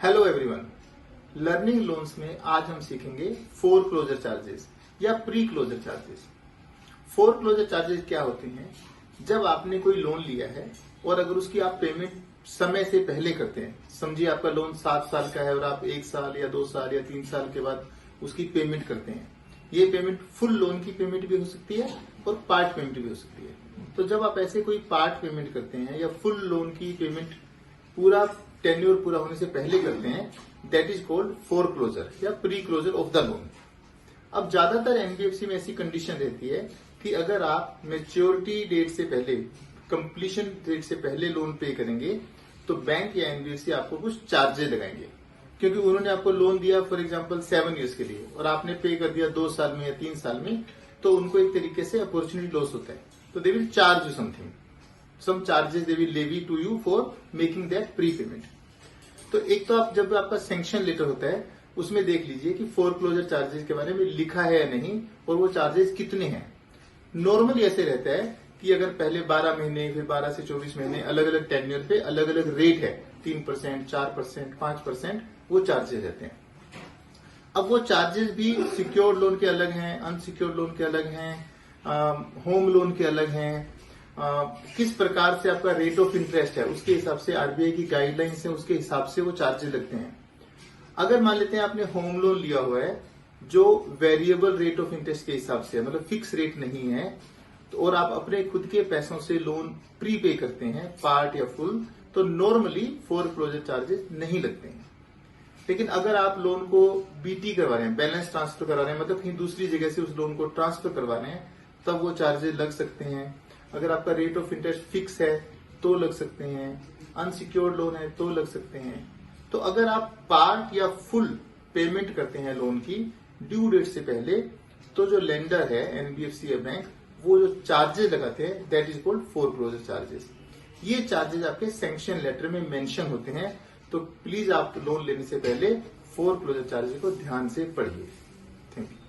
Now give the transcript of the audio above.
Hello everyone, learning loans में आज हम सीखेंगे फोर क्लोजर चार्जेस या pre closure charges. Foreclosure charges क्या होते हैं? जब आपने कोई लोन लिया है और अगर उसकी आप पेमेंट समय से पहले करते हैं, समझिए आपका लोन 7 साल का है और आप 1 साल या 2 साल या 3 साल के बाद उसकी पेमेंट करते हैं। ये पेमेंट फुल लोन की पेमेंट भी हो सकती है और पार्ट पेमेंट भी हो सकती है। तो जब आप ऐसे कोई पार्ट पेमेंट करते हैं या फुल लोन की पेमेंट पूरा टेन्योर पूरा होने से पहले करते हैं, that is called foreclosure या pre closure of the loan. अब ज्यादातर एनबीएफसी में ऐसी कंडीशन रहती है कि अगर आप मेच्योरिटी डेट से पहले, कंप्लीशन डेट से पहले लोन पे करेंगे तो बैंक या एनबीएफसी आपको कुछ चार्जेस लगाएंगे, क्योंकि उन्होंने आपको लोन दिया फॉर एग्जांपल 7 इयर्स के लिए और आपने पे कर दिया 2 साल में या 3 साल में, तो उनको एक तरीके से अपॉर्चुनिटी लॉस होता है। तो they will charge you something, some charges they will levy to you for making that prepayment। तो एक तो आप जब आपका सैंक्शन लेटर होता है उसमें देख लीजिए कि फोर क्लोजर चार्जेस के बारे में लिखा है या नहीं और वो चार्जेस कितने हैं। नॉर्मली ऐसे रहता है कि अगर पहले 12 महीने फिर 12 से 24 महीने अलग अलग टेन्योर पे अलग अलग रेट है, 3%, 4%, 5% वो चार्जेस रहते हैं। अब वो चार्जेस भी सिक्योर्ड लोन के अलग हैं, अनसिक्योर्ड लोन के अलग हैं, होम लोन के अलग हैं। किस प्रकार से आपका रेट ऑफ इंटरेस्ट है उसके हिसाब से आरबीआई की गाइडलाइंस है, उसके हिसाब से वो चार्जेस लगते हैं। अगर मान लेते हैं आपने होम लोन लिया हुआ है जो वेरिएबल रेट ऑफ इंटरेस्ट के हिसाब से है, मतलब फिक्स रेट नहीं है, तो और आप अपने खुद के पैसों से लोन प्री पे करते हैं पार्ट या फुल, तो नॉर्मली फोर क्लोजर चार्जेस नहीं लगते हैं। लेकिन अगर आप लोन को बीटी करवा रहे हैं, बैलेंस ट्रांसफर करवा रहे हैं, मतलब कहीं दूसरी जगह से उस लोन को ट्रांसफर करवा रहे हैं, तब वो चार्जेस लग सकते हैं। अगर आपका रेट ऑफ इंटरेस्ट फिक्स है तो लग सकते हैं, अनसिक्योर्ड लोन है तो लग सकते हैं। तो अगर आप पार्ट या फुल पेमेंट करते हैं लोन की ड्यू डेट से पहले, तो जो लेंडर है एनबीएफसी या बैंक, वो जो चार्जेस लगाते हैं that is called foreclosure charges. ये चार्जेस आपके सैंक्शन लेटर में मेंशन होते हैं, तो प्लीज आप लोन लेने से पहले फोर क्लोजर चार्जेस को ध्यान से पढ़िए। Thank you.